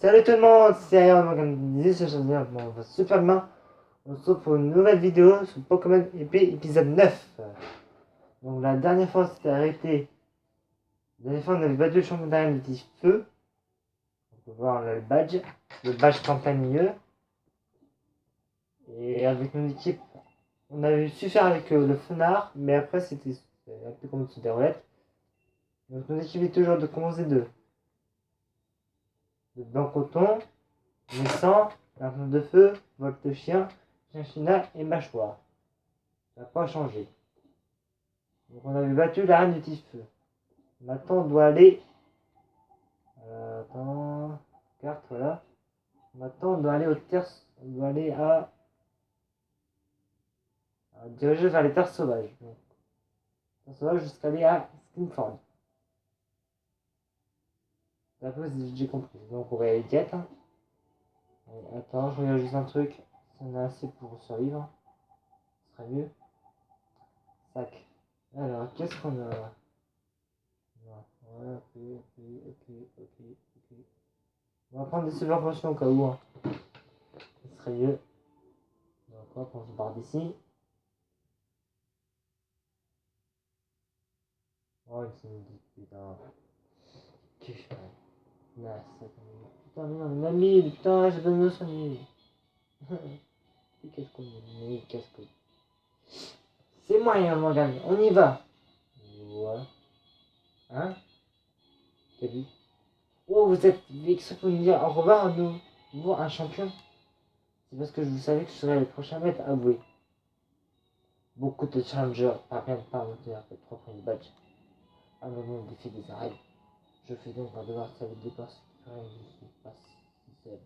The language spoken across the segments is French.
Salut tout le monde, c'est Iron, comme disait ce chanteur, on va super bien. On se retrouve pour une nouvelle vidéo sur Pokémon épée épisode 9. Donc la dernière fois on s'était arrêté. La dernière fois on avait battu le champion d'arène du type feu. On peut voir le badge campanilleux. Et avec mon équipe, on avait su faire avec le fenard, mais après c'était un peu comme une déroulette. Donc mon équipe est toujours de commencer de blanc coton, naissant, l'arme de feu, volte chien, chinchina et mâchoire. Ça n'a pas changé. Donc on avait battu la reine du petit feu. Maintenant on doit aller. Attends. Carte, voilà. Maintenant on doit aller au terre. On doit aller à diriger vers les terres sauvages. Donc, terres sauvages jusqu'à aller à Skinford. C'est un peu si j'ai compris. Donc on va aller diète. Hein. Attends, je regarde juste un truc. Si on a assez pour survivre, ce serait mieux. Sac. Alors, qu'est-ce qu'on a? Ouais, ok. On va prendre des super potions au cas où. Hein. Ce serait mieux. Donc hop, on se barre d'ici. Oh, il me dit putain. Que je fais? Putain, mais non, mais mamie, putain, j'ai donné son nid. Qu'est-ce qu'on est? Qu'est-ce que. C'est moyen, Morgane, on y va. Ouais. Hein? T'as vu? Oh, vous êtes vexé pour nous dire au revoir, nous. Vous, un champion. C'est parce que je savais que je serais le prochain maître, avoué. Beaucoup de challengers parviennent pas à monter après 3 premiers badges. À un moment au défi des arènes. Je fais donc un devoir de départ, ce qui ferait que je suis pas si seul.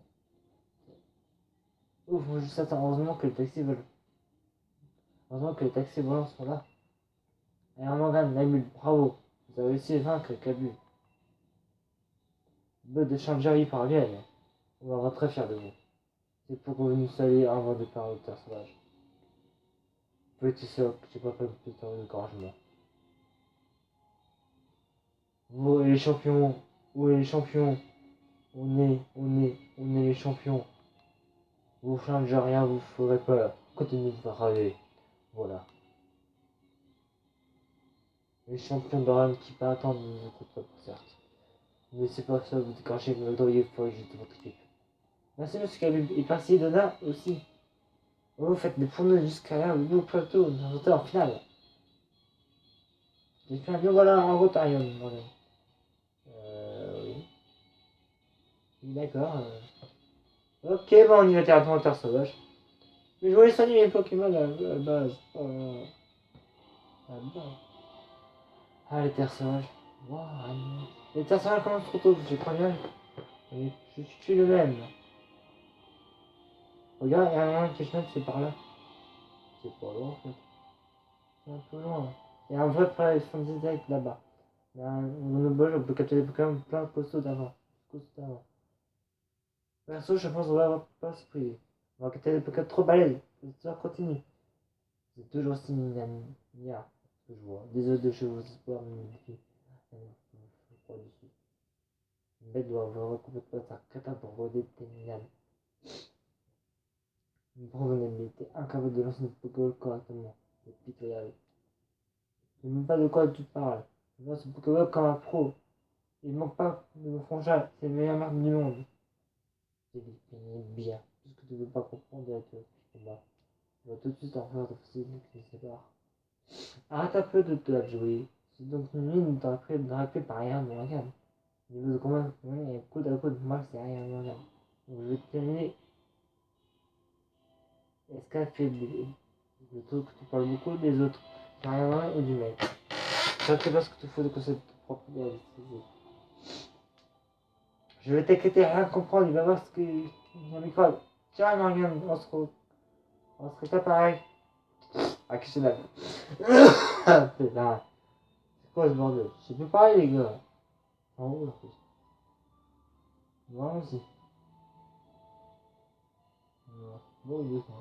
Ouf, moi juste attends, heureusement que les taxis volants sont là. Et un Morgane, Namul, bravo. Vous avez réussi à vaincre Kabu. Peu de Challenger y parviennent. On va être très fiers de vous. C'est pour que vous nous saluez avant de parler de terre sauvage. Petit soc, j'ai pas fait plus de d'encouragement. Vous et les champions, vous et les champions, on est les champions. Vous changez rien, vous ferez peur. Continuez de vous râler. Voilà. Les champions d'Oran qui pas attendre nous écoutent certes. Mais c'est pas ça, vous décrachez que vous devriez forager de votre équipe. Merci monsieur Kabib. Et merci Donna aussi. Vous faites des fourneaux jusqu'à là, vous plateau, nous en finale. J'ai fait un bien voilà en Rotorion, moi-même. Oui. Oui, d'accord. Ok, bon, on y va directement en terre sauvage. Mais je voulais soigner mes Pokémon à la base. À la base. Ah, les terres sauvages. Wow, les terres sauvages commencent trop tôt, j'ai pas bien. Je suis le même. Regarde, il y a un moment qui chemin, c'est par là. C'est pas loin en fait. C'est un peu loin. Il y a un vrai problème de là-bas. Il y a un monobol, on peut capter des Pokémon plein de costauds d'avant. Perso, je pense qu'on va avoir pas se priver. On va capter des Pokémon trop balèzes. L'histoire continue. C'est toujours si nia. Ce que je vois. Des os de chevaux, espoir, magnifique. Je crois dessus. Une bête doit avoir complètement sa cata pour roder Ténian. Une provenabilité incapable de lancer une Pokéball correctement. C'est pitoyable. Je ne sais même pas de quoi tu parles. Je lance ce Pokéball comme un pro. Il ne manque pas de me franchir. C'est le meilleur marque du monde. J'ai dit, bien. Tout ce que tu ne veux pas comprendre avec le combat. Je vais tout de suite en faire de fossiles qui se séparent. Arrête un peu de te la jouer. C'est donc une ligne n'aurait pris par rien de regarde. Niveau de combat, oui, coude à coude, moi c'est rien de regarde. Donc je vais terminer. Est-ce qu'elle fait le truc que tu parles beaucoup des autres? J'ai rien à ou du mec. Ça c'est parce que tu fous de concept propre de la vie. Je vais t'inquiéter, rien comprendre, il va voir ce que. Il y a un microbe. Tiens, Marianne, on se récap pareil. Ah, que c'est là. Putain. C'est quoi ce bordel? Je sais plus parler, les gars. En haut, en plus. Moi aussi. Bon, il est ça.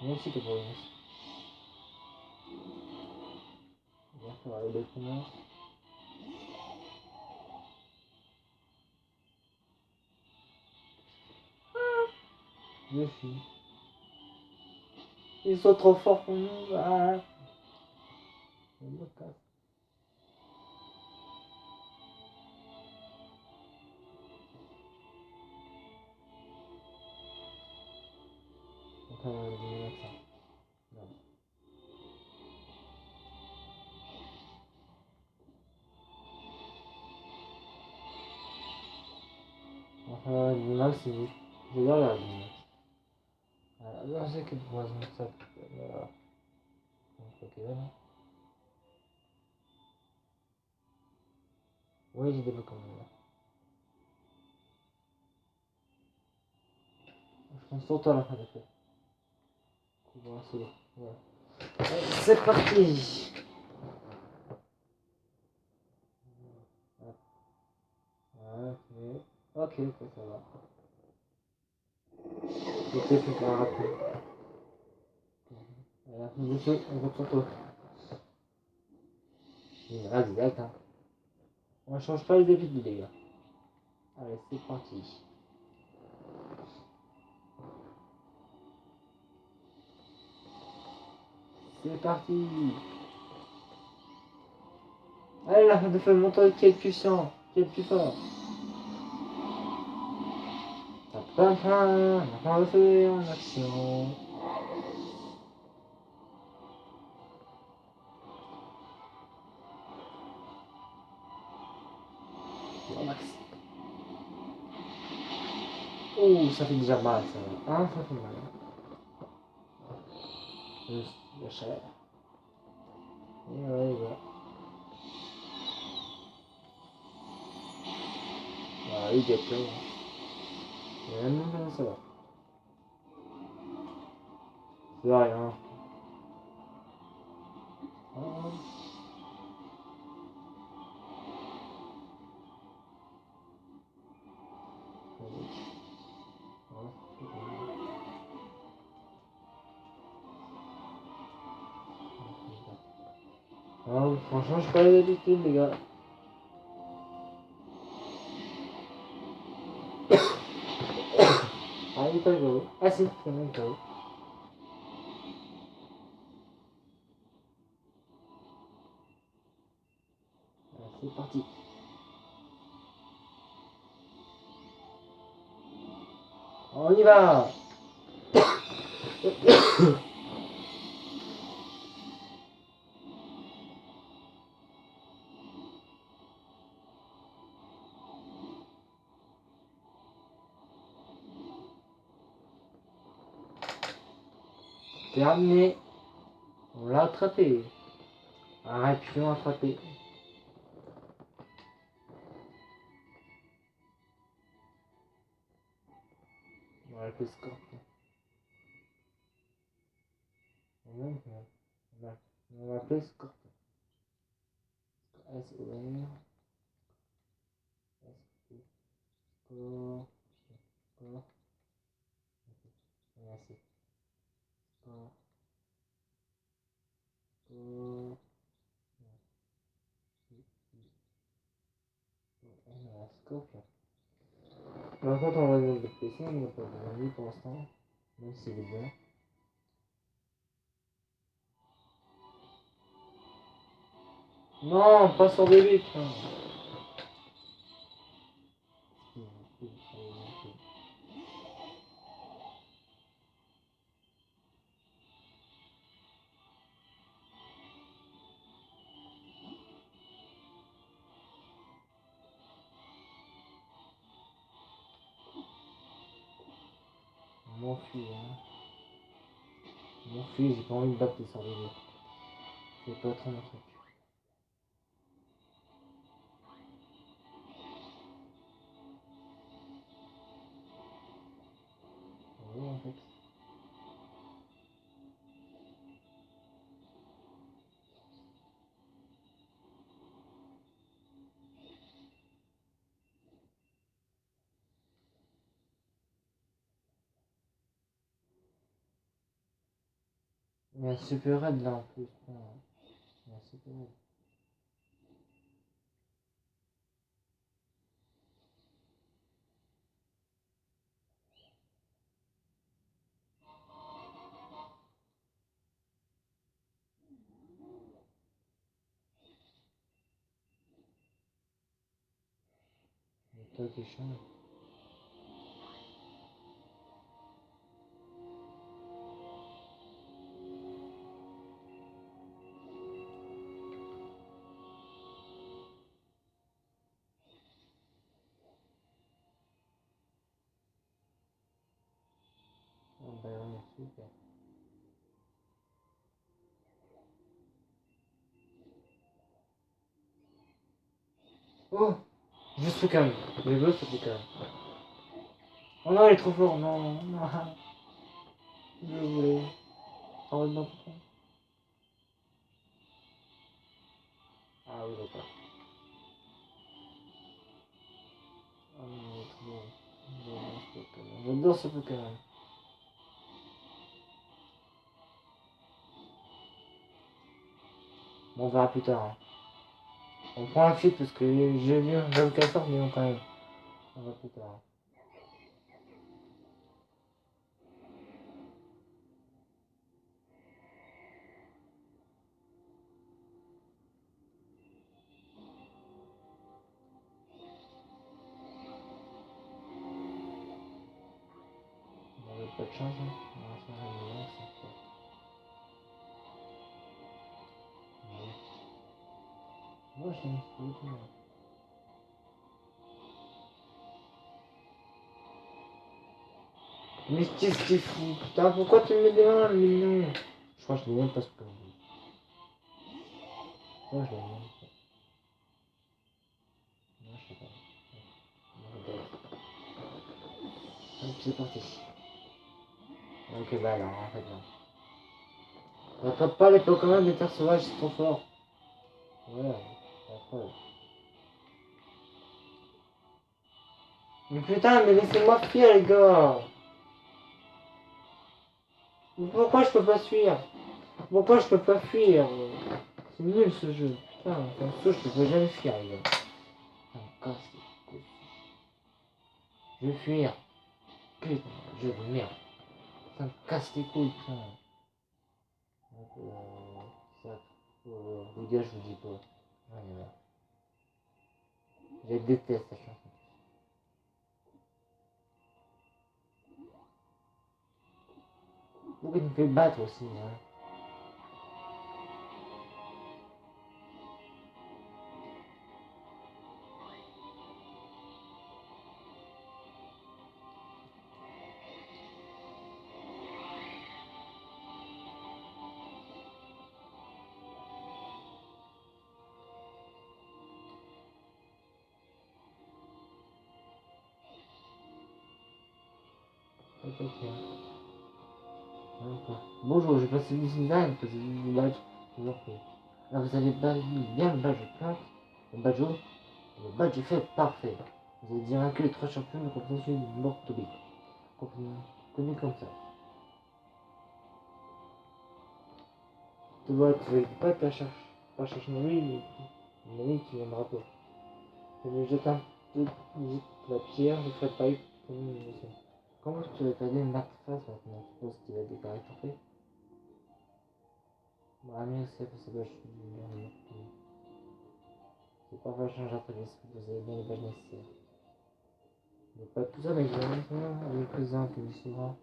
Moi aussi, t'es pas bien. Bien, ça va aller de comment. Je suis. Ils sont trop forts pour nous. Ah. Je me casse. On va éliminer ça. Non. Enfin, l'animal, c'est vite. J'adore l'animal. Alors, je sais que poison ça. Voilà. Donc, ok, là. Oui, j'ai des Pokémon là. Je pense surtout à la fin de fait. Voilà, c'est bon. Voilà. Allez, c'est parti. Ok, ok, ça va. C'était plus qu'un rappel. Voilà, on retourne toi. Là, direct, hein. On change pas les habitudes, les gars. Allez, c'est parti. C'est parti. Allez, la fin de feu, montre qui est le plus puissant, qui est le plus fort. La fin de feu en action. Au max. Oh, ça fait déjà mal, ça. Ah, ça fait mal. Juste la chair. Et ouais, les gars. Ah, il est chaud. Ça va. C'est rien. Ah. Ah, franchement, je suis pas d'habitude, les gars. Ah, il est pas joué. Ah, si, c'est bon, il est joué. Ah, c'est parti. On y va. Terminé. On l'a attrapé. Arrête, tu l'as attrapé. On va l'appeler Scorpion. On va l'appeler Scorpion. S-O-R. S-O-R. Merci. Scorpion. Par contre, on va le PC, on n'a pas besoin de lui pour l'instant. Même s'il est bien. Non, pas sur des buts. Mon fils, hein. Mon fils, j'ai pas envie de battre les sorties. C'est pas trop mon truc. Oui, en fait. Il y a un super raid là en plus. Il y a un super raid. Toi qui change. Oh, bah, on est super. Oh! Juste ce calme. Les boss, ça fait calme. Oh non, il est trop fort. Non, non. Je voulais. Oh non, putain. Ah oui, d'accord. Ah non, il est trop bon. J'adore ce Pokémon. Bon, on verra plus tard. Hein. On prend la suite parce que j'ai vu j'avoue qu'elle sort, mais bon, quand même. On va plus tard. On n'a pas de chance. Hein. On va faire un million, ça. Moi, je n'ai pas du tout. Mais qu'est-ce qu'il fout? Putain, pourquoi tu me mets des mains, le mignon? Je crois que je l'ai même pas ce que moi, je l'ai même pas. Non, je sais pas. Hop, c'est parti. Ok, bah non, en fait, non. On n'attrape pas les Pokémon des terres sauvages, c'est trop fort. Ouais, c'est affreux. Mais putain, mais laissez-moi fuir, les gars. Mais pourquoi je peux pas fuir? Pourquoi je peux pas fuir? C'est nul ce jeu. Putain, comme ça, je peux jamais fuir, les gars. Ça me casse les couilles. Je vais fuir. Putain, jeu de merde. Ça me casse les couilles, putain. Ça, les gars, je vous dis pas. J'en ai marre. Je déteste cette chanson. Pourquoi il me fait battre aussi, hein? Bonjour, j'ai passé une design que j'ai vu le badge. Je vous en prie. Là, vous avez bien le badge plante, le badge haut, le badge fait parfait. Vous avez vaincu les 3 champions de compétition du Mortobi. Connu comme ça. Tu vois, tu veux pas pas chercher une amie qui viendra pas. Je lui jette la pierre, je ferai pas eu pour une émission. Comment tu vas t'aider une face maintenant? Tu penses qu'il va déclarer forfait? Bah, mieux c'est parce que je suis du c'est parfois changer après l'esprit, vous avez bien les badges nécessaires. Mais pas tout ça, mais j'ai l'impression, le président qui dit souvent,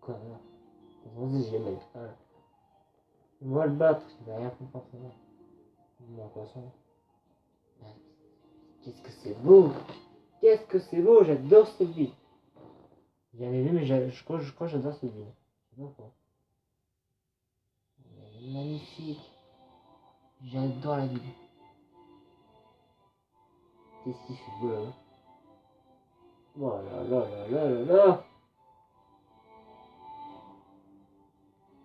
connard. Vas-y, je vais mettre. Voilà. Il va le battre, il va rien comprendre. Bon, de toute façon, qu'est-ce que c'est beau! Qu'est-ce que c'est beau! J'adore cette ville! J'en ai vu, mais je crois que j'adore cette ville. Je sais pas pourquoi. Elle est magnifique! J'adore la ville. Qu'est-ce qu'il fait beau là? Oh là là là là là là!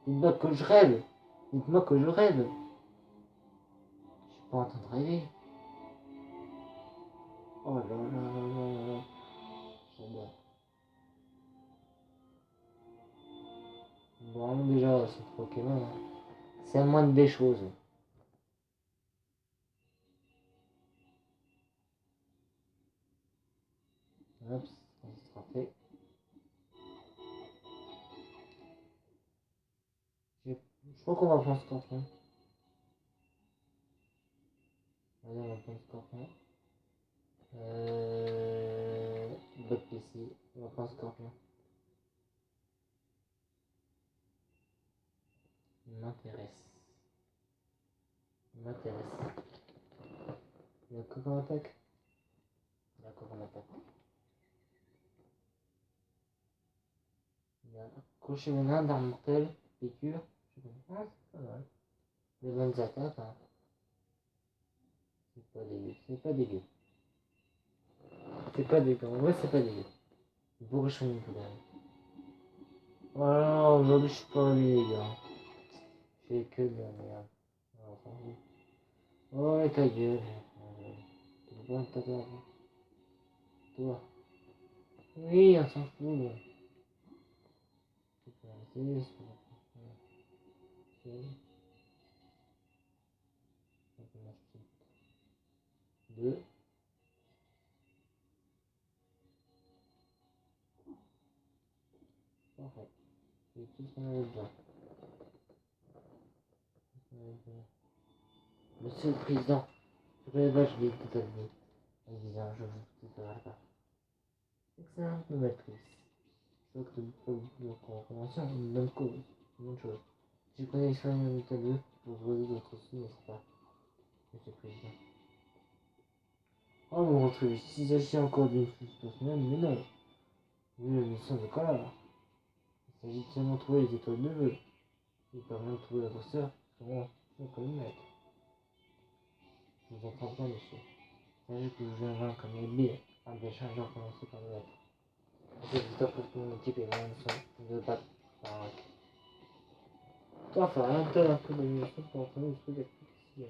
Dites-moi que je rêve! Dites-moi que je rêve! Je suis pas en train de rêver. Oh là là là là là! J'adore. Bon, déjà, c'est Pokémon. Hein. C'est la moindre des choses. Hop, ça sera fait. Je crois qu'on va prendre Scorpion. Allez, on va prendre Scorpion. Pas de PC, on va prendre Scorpion. Il m'intéresse. Il m'intéresse. Il y a quoi comme attaque? Il y a quoi comme attaque? Il y a crochet venin, d'arme mortelle, piqûre. Ah, c'est pas mal. Des bonnes attaques, hein. C'est pas dégueu, c'est pas dégueu. C'est pas dégueu, en vrai c'est pas dégueu. Pourquoi je fais une poudre? Voilà, aujourd'hui je suis pas allé les gars. Je fais que de la merde. Oh, et ta gueule. T'es bon, ta gueule. Toi. Oui, on s'en fout. C'est pas assez, c'est pas assez. On peut en acheter deux. Parfait. C'est tout ce qu'on avait besoin. Monsieur le Président, je vais vacher toute la vie en disant je vous tutoierai pas. Excellente nouvelle prise. Je vois que tu as beaucoup de recommandations, une bonne cause, une bonne chose. Je connais l'expérience de ta deux pour résoudre votre souci, n'est-ce pas, Monsieur le Président? Oh, mon retrouve, s'il s'agit encore d'une situation, mais non. Vu la mission de Colère, il s'agit de seulement trouver les étoiles de vœux. Il permet de trouver l'adversaire, comment je peux le mettre. Je vous entends bien, monsieur. Sachez que je viens vaincre mes billes, un des chargeurs commencé par le maître. C'est victoire pour que mon équipe et moi ne battent par un. Toi, faire un tel un peu d'animation pour entraîner le truc avec tout.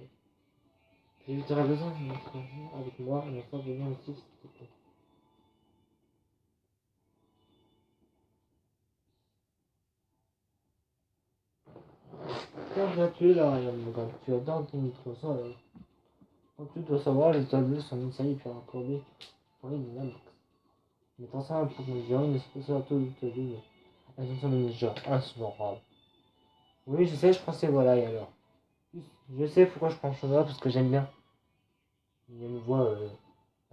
Puis tu auras besoin de notre avec moi, et notre besoin aussi, s'il te plaît. Quand tu es là, quand tu attends ton micro-son, quand tu dois savoir, les tableaux sont initialisés par accordé pour une dynamique. Mais dans ça, pour que je ne sais pas à tout le tableau. Elles sont déjà insupportables. Oui, je sais, je pensais voilà, et alors. Je sais pourquoi je prends ce là parce que j'aime bien. Il y a une voix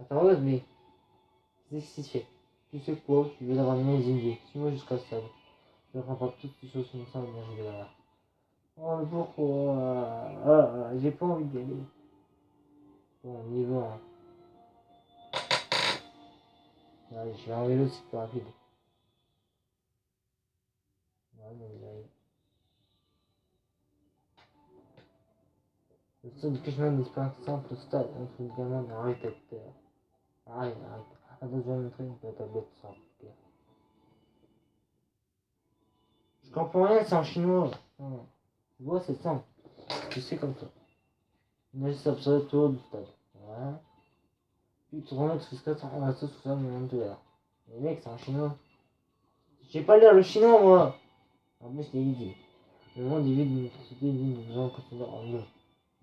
intérieuse, mais c'est ce qui se fait. Tu sais quoi, tu veux avoir une idée. Suis-moi jusqu'à ça. Je prends toutes ces choses comme ça, énergie de valeur. Oh, mais pourquoi j'ai pas envie d'y aller. Bon, on y va. Hein. Allez, je vais en vélo, c'est plus rapide. Ouais, mais j'arrive. Le seul que je mets d'espérance simple au stade entre une gamin et un récepteur. Arrête. Attends, je vais montrer une tablette sans pire. Je comprends rien, c'est en chinois. Non. Tu vois, c'est simple. Tu sais comme ça. Une agisse absorbée autour du stade. Voilà. Puis tu remets jusqu'à ça, on reste sous ça, mais de l'air. Les mecs, c'est en chinois. Je sais pas lire le chinois, moi. En plus, c'est dit. Le monde est vide d'une société digne de gens considèrent en nous.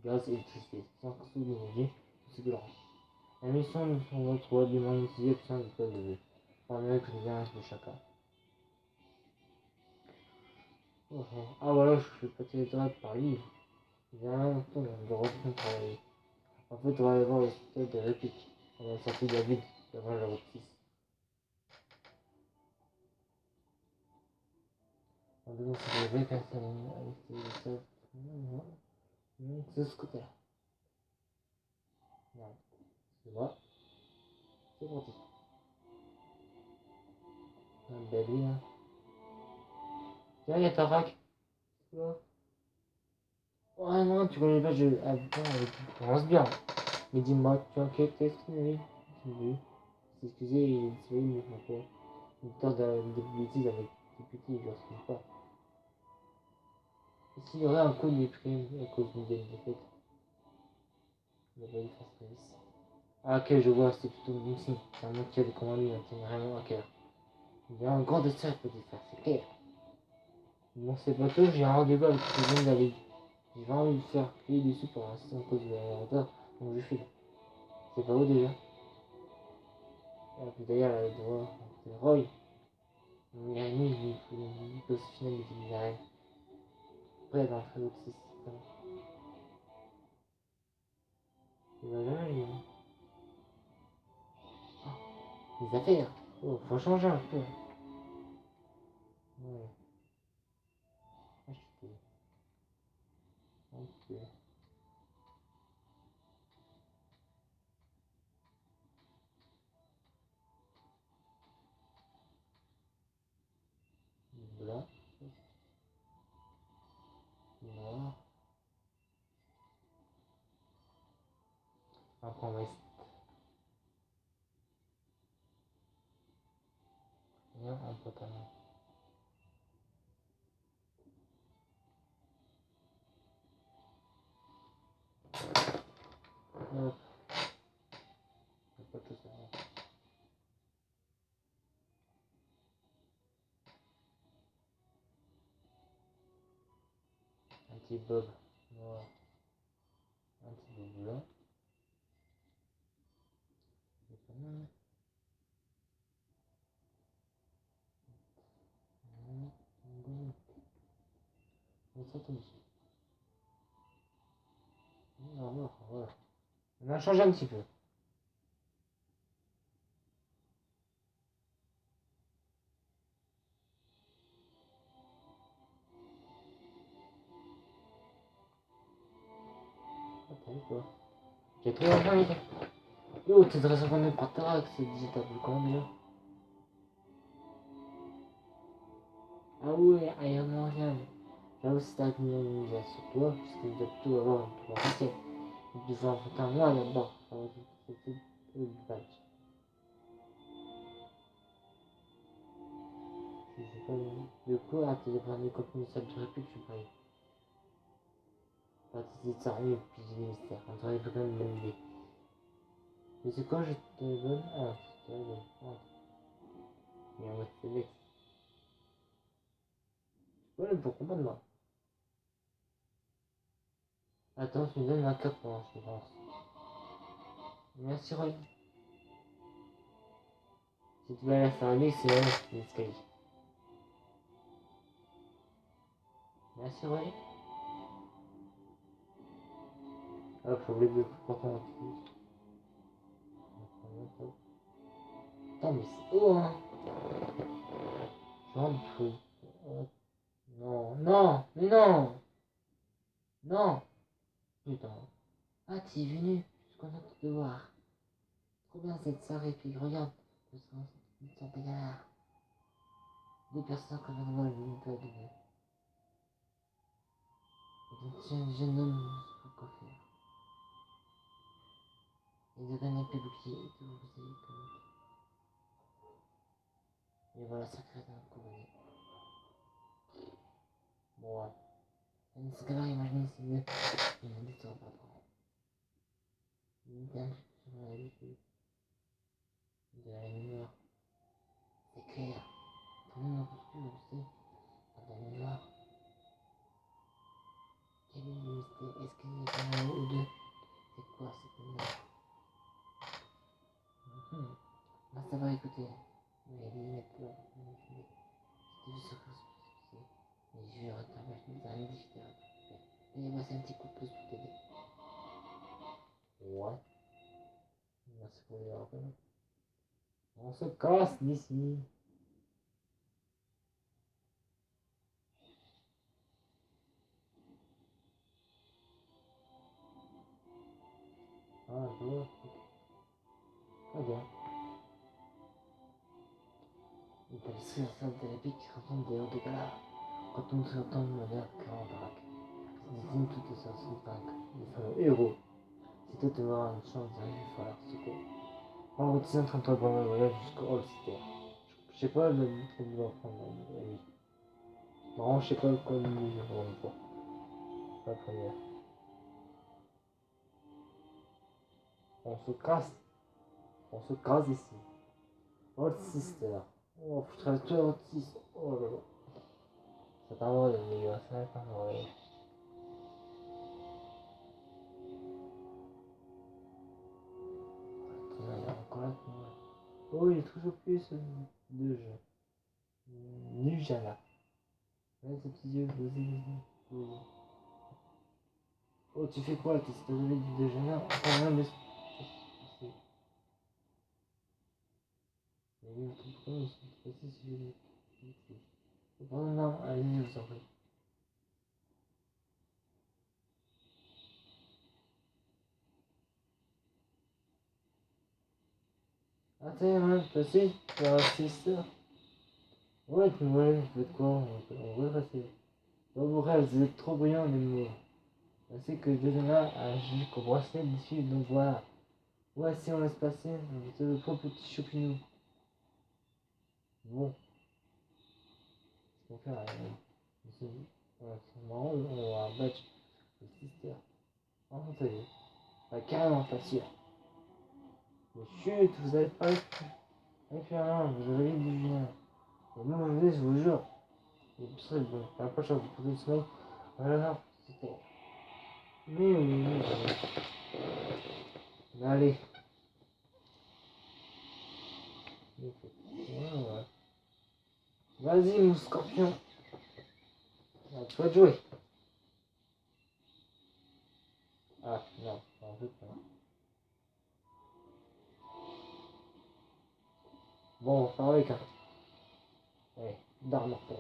Gaz et électricité. Sans que d'énergie, c'est de l'or. La mission de son autre du monde utilisé obtient du code de vue. Par le mec de chacun. Ah voilà, je fais pas télétravail par livre. J'ai rien à faire, je retourne travailler. En fait, on va aller voir le stade des répliques. On a sorti David devant la reprise. On demande si vous avez qu'un seul avec ce stade. Non, c'est scooter. Non, c'est moi. C'est parti. Un bel lui, hein. Tiens, y'a ta rack. Quoi? Ouais, non, tu connais pas, je. Ah, putain, tu commences bien. Mais dis-moi, tu as quel test, oui? Tu veux? S'excuser, il est une fois. Une tente de bêtises avec des petits, je ne retrouve pas. Et s'il y aurait un coup de prime à cause d'une défaite, il aurait dû faire service. Ah, ok, je vois, c'est plutôt bon signe. C'est un mec qui a des commandes, il tient vraiment à cœur. Il y a un grand destin à petit faire, c'est clair. Bon, c'est pas tout, j'ai un rendez-vous avec le président de la Ligue. J'ai vraiment envie de faire payer dessus pour insister en cause de la retard, donc je file. C'est pas où déjà? Ah, puis d'ailleurs, elle doit. C'est Roy. Il y a une il faut une pause finale des arènes. Après, dans le très haut de 6. Il va jamais, lui. Les affaires. Oh, faut changer un peu. Ouais. Acheter. Un peu. Blanc. Noir. Après, on va essayer. Un pantalon. Hop. Pas tout ça. Un petit bob noir. Un petit bob blanc. C'est pas mal. On ça tombe dessus. Non, voilà. On a changé un petit peu. T'as vu quoi? J'ai trouvé un invité. Yo, t'es très abonné par Tarax, c'est digital, comment déjà? Ah ouais, Iron Man. J'avoue, c'est avec une déjà sur toi, puisque déjà tout avant, tout va passer. Et puis ça fait un mois là-dedans. C'était le badge. C'est pas le coup, à téléphoner comme une seule réplique, je suis pas. Pas de sérieux, puis j'ai des mystères. On travaille quand même bonne idée. Mais c'est quand je téléphone? Ah, c'est téléphone. Ah. Mais en mode Félix. Ouais, pour comprendre moi. Attends, tu me donnes ma carte pendant que je pense. Merci Roy. Si tu vas la faire aller, c'est l'escalier. Merci Roy. Ah, faut oublier de pourtant en plus. Putain, mais c'est haut, hein. Je rentre fou. Non, non, mais non. Non. Putain. Ah, t'es venu. Je suis content de te voir. Trop bien cette soirée, puis regarde. Je sens pas galère. Deux personnes comme moi, une pas de. Un jeune homme, je sais pas quoi faire. Et de gagner plus bouclier et tout, vous savez comme. Et voilà, secret d'un couronné. Bon, ouais. Dans ce cas-là, imaginez si mieux. Il m'a dit ça, pardon. Il dit un truc sur la vie de la mémoire. C'est clair. Tout le monde en peut plus, on le sait. Dans la mémoire. Quel est le mystère? Est-ce qu'il y a un ou deux? C'est quoi cette mémoire? Bah, ça va, écoutez. Mais il n'est pas. C'était juste ce que c'est. Mais je vais retravailler les années différentes. Et moi, c'est un petit coup de pouce pour t'aider. Ouais. Merci pour les rappels. On se casse d'ici. Ah, je vois. Très bien. Il peut laisser la salle de la pique qui ressemble des hauts de gala. Quand on s'entend de manière grand baraque. C'est des films tout ça sont dingues. Des fameux héros. Si toi tu vois une chance de rien, il va falloir secours. En route, c'est en train de prendre le voyage jusqu'au All City. Je sais pas le va prendre la nuit. Non, je sais pas quoi le nuit je vais pas. La première. On se casse. On se casse ici. All Sister. Oh, je traverse tout All Sister. Oh là là. C'est un vrai, les gars, c'est un vrai. Il y a encore là, oh, il y a toujours plus de jeux. Nujala. Ouais, ces petits yeux, vas-y. Oh, tu fais quoi? T'es levé du déjeuner? Enfin, rien de. Et notre Pokémon, ils sont passés si je les utilise. Pardon, non, allez, vous en prie. Attends, ouais, passer, c'est ça. Ouais, tu me vois, vous faites quoi? On va passer. Dans vos rêves, vous êtes trop brillants, les mots. Ainsi que Dodona a jusqu'au bracelet d'ici, donc voilà. Voici, on laisse passer le trop petit chopinou. Bon, on va faire c'est marrant, on a un badge. Le sister. Oh, ça y est. Bah, carrément facile. Mais chut, vous avez pas fait rien, vous avez dit bien. Et moi, je vous jure. Et puis ça, bon, la prochaine fois que vous posez le sommeil, voilà, c'était. Mais oui, mais allez. Ouais, ouais. Vas-y, mon scorpion. À toi de jouer. Ah, non, en fait, pas. Bon, on va faire avec un. Allez, d'art mortel.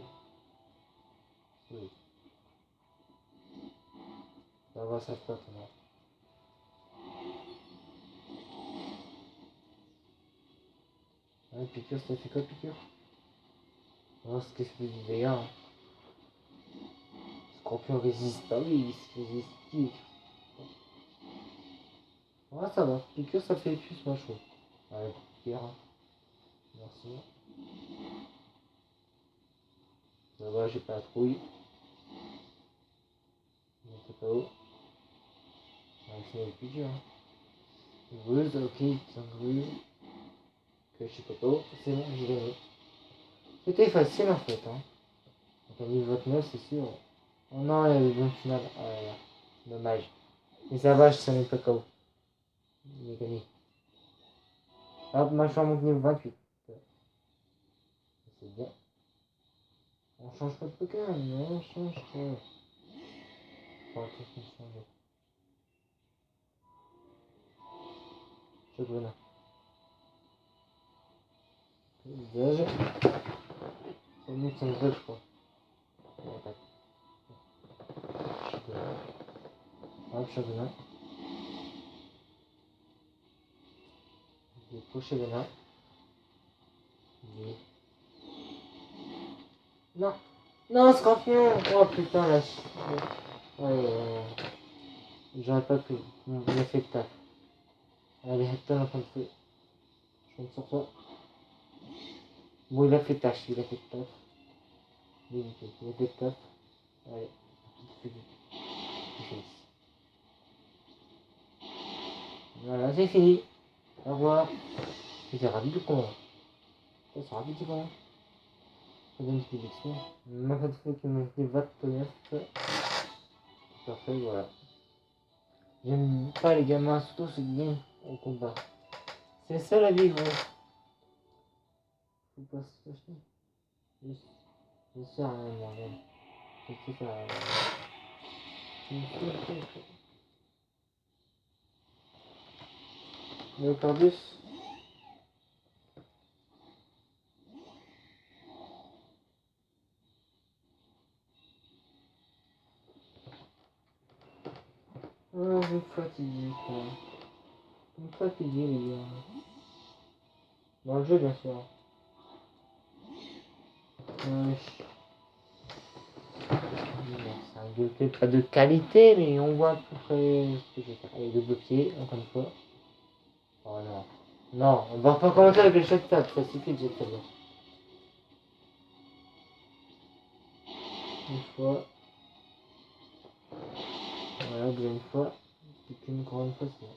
Oui, ça va, ça flotte, non. Ouais, piqûre, ça fait quoi, piqûre? Non, c'est qu'est-ce que je dis, les gars. Scorpion résiste. Ah oui, il résiste. Ouais, ça va. Piqûre, ça fait plus, moi, je trouve. Allez, piqûre. Hein. Merci. Ça va, j'ai pas la trouille. Je sais pas où. Ouais, c'est une piqûre. Hein. Gruse, ok, c'est un grue. Que je sais pas où. C'est bon, j'ai gagné. C'était facile en fait. Hein. Donc, à niveau 29, c'est sûr. Oh non, il y a le bon final. Oh là là. Dommage. Mais ça va, je savais pas KO. Il est gagné. Hop, moi je suis en mon niveau 28. C'est bien. On change pas de Pokémon, mais on change quoi? Enfin, qu'est-ce qu'on change? Chocolat. Dégage. C'est mieux que son jeu, je crois. On attaque. Chocolat. Hop, chocolat. Des pochets de main. Des... Non. Non, scorpion. Oh putain, la ch... Ouais, j'aurais pas pu. Il a fait le taf. Allez, Hector en train de feu. Je compte sur toi. Bon, il a fait tâche, il a fait taf. Il a fait taf. Allez, petite fille. Voilà, c'est fini. Au revoir. C'était rapide ou comment? C'est rapide ou comment? Ça donne une petite expérience. Ma fait fait que mon débat de parfait, voilà. J'aime pas les gamins, surtout ceux qui gagnent au combat. C'est ça la vie, gros. Faut pas se lâcher. Je sais rien, moi-même. Je sais faire rien. Léopardus. Ah, je me fatigue, quoi. Je me fatigue, les gars. Dans le jeu, bien sûr. Ouais. C'est un gameplay pas de qualité, mais on voit à peu près ce que je vais faire. Allez, double pied, encore une fois. Oh non. Non, on va pas commencer avec les shots tap, ça suffit de jeter ça. Une fois. Voilà, deuxième fois. Et puis une grande fois, c'est bon.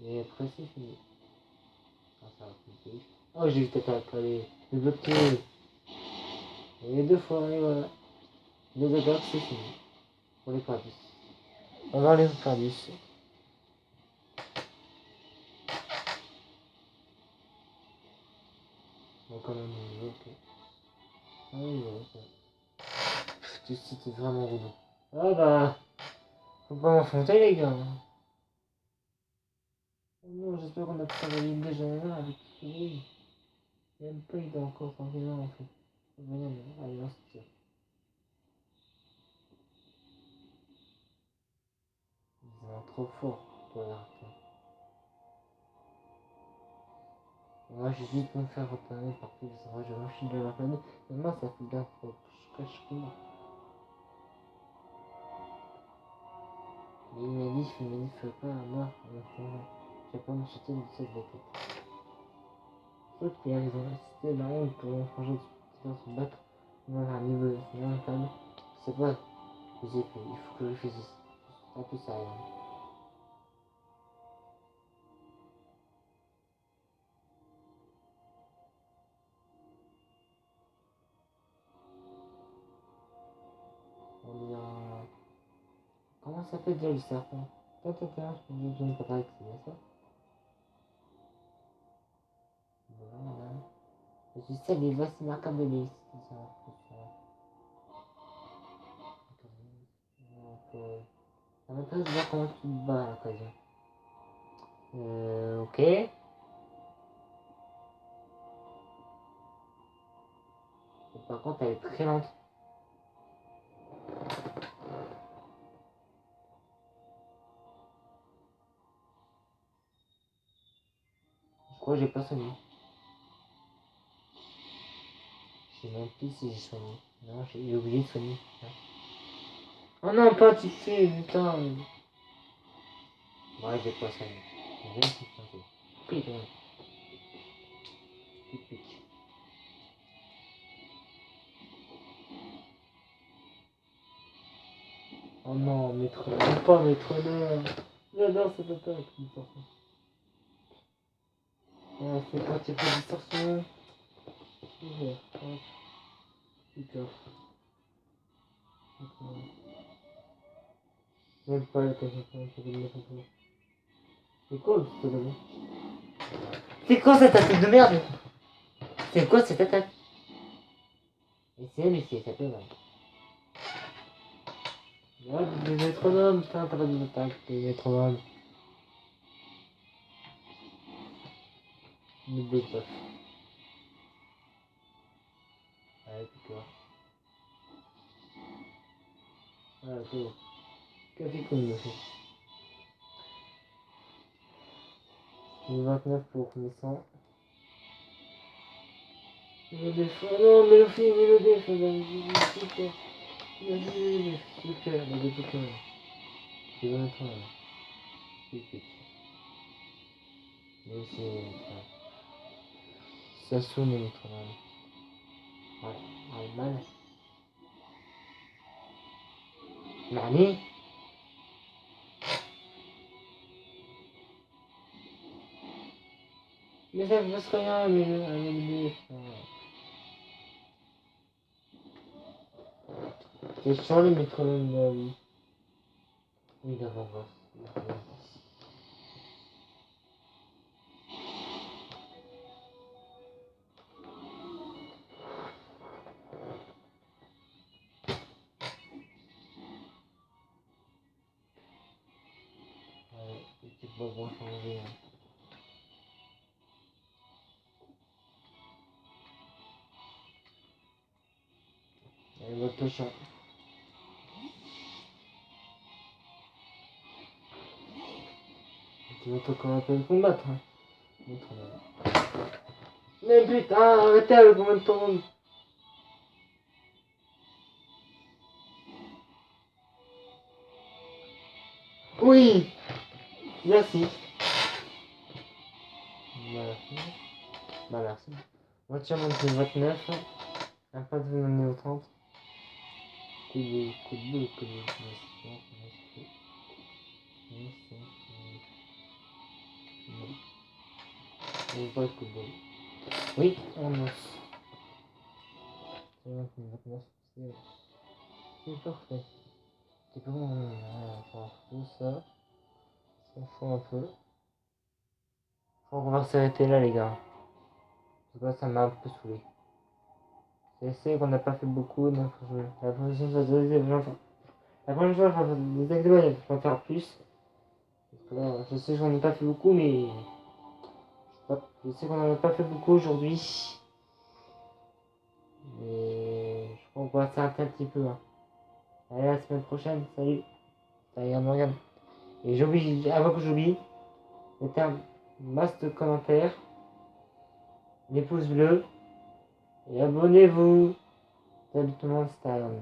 Et après, c'est fini. Ah, ça va compliquer. Oh, j'ai eu peut-être allez. Double pied. Et deux fois, et voilà. Les attaques, c'est fini. Pour les Pardus. On va aller aux Pardus. Bon, quand même, ok. Ah oui, ouais, c'était vraiment rouleau. Ah bah, faut pas m'affronter les gars. Oh non, j'espère qu'on a travaillé déjà avec Oui. Même pas, il doit encore s'en venir en fait. Venir, mais allez, lance tir. Ils sont trop forts pour l'arrêter. Moi, j'hésite de me faire repérer par plus, je refile de la planète. Mais moi, ça fait bien que je cache comment. Mais il m'a dit, je pas à moi, à l'instant. Je vais pas me sortir de cette bête. Sauf qu'il y a raison, c'était la honte pour l'enfranger de se battre. Moi, à un niveau, c'est infâme. C'est pas, il faut que je fasse. C'est un peu ça, hein. On dit comment ça s'appelle déjà le serpent? Tata, je ne peux pas que c'est bien ça. Voilà. Je sais, les voix, c'est marquable de l'Est. Ça m'intéresse de voir comment tu te bats à l'occasion. Ok. Et par contre, elle est très lente. Je crois que j'ai pas soigné. Je sais même plus si j'ai soigné. Non, j'ai oublié de soigner. Oh non, pas tu sais, putain. Ouais, j'ai pas soigné. J'ai rien qui fait. Putain. Pic. Oh non, métronome. Pas métronome. J'adore cette attaque avec distorsion. Ouais, c'est quand il fait distorsion. Ouvert. Hop. Putain. Même pas la cage de c'est quoi cette attaque? C'est quoi cette attaque de merde? C'est quoi cette attaque? Et c'est Lucie, ça peut mal. Ouais, des métronomes, putain, t'as pas de attaque, des métronomes. N'oublie pas. Allez, putain. Ah, c'est bon. Qu'est-ce qu'on me fait? 29 pour 1100. Le défaut. Oh non, mais le film, mais le défaut. Le cœur, le défaut. C'est bon, attends. Pic. Mais c'est. Ça sonne le métronome. Ouais, Allemagne. Nani? Mais ça ne passe rien, mais le c'est sur le métronome de la vie. Oui, d'avant voir. Ouais, les petites bobs vont changer. Hein. Allez, votre touchant. Tu vas pas qu'on appelle combattre. Hein. Mais putain, arrêtez avec combien de temps. Oui! Merci. Merci. Bah merci. Voiture monte 29. Un pas de niveau 30. Coup de boule. Non, pas de coup de boule. Oui, on os. C'est 29. C'est parfait. C'est comment on va tout ça. Ça fout un peu. Je crois qu'on va s'arrêter là, les gars. Parce que ça m'a un peu saoulé. C'est qu'on n'a pas fait beaucoup. Donc la prochaine fois, la prochaine fois, je vais en faire plus. Parce que là, je sais que j'en ai pas fait beaucoup, mais Je sais qu'on n'en a pas fait beaucoup aujourd'hui. Mais je crois qu'on va s'arrêter un petit peu. Hein. Allez, à la semaine prochaine. Salut. Salut, Morgane. Et j'oublie, avant que j'oublie, mettez un masse de commentaires, les pouces bleus, et abonnez-vous. Salut tout le monde, c'était Aaron.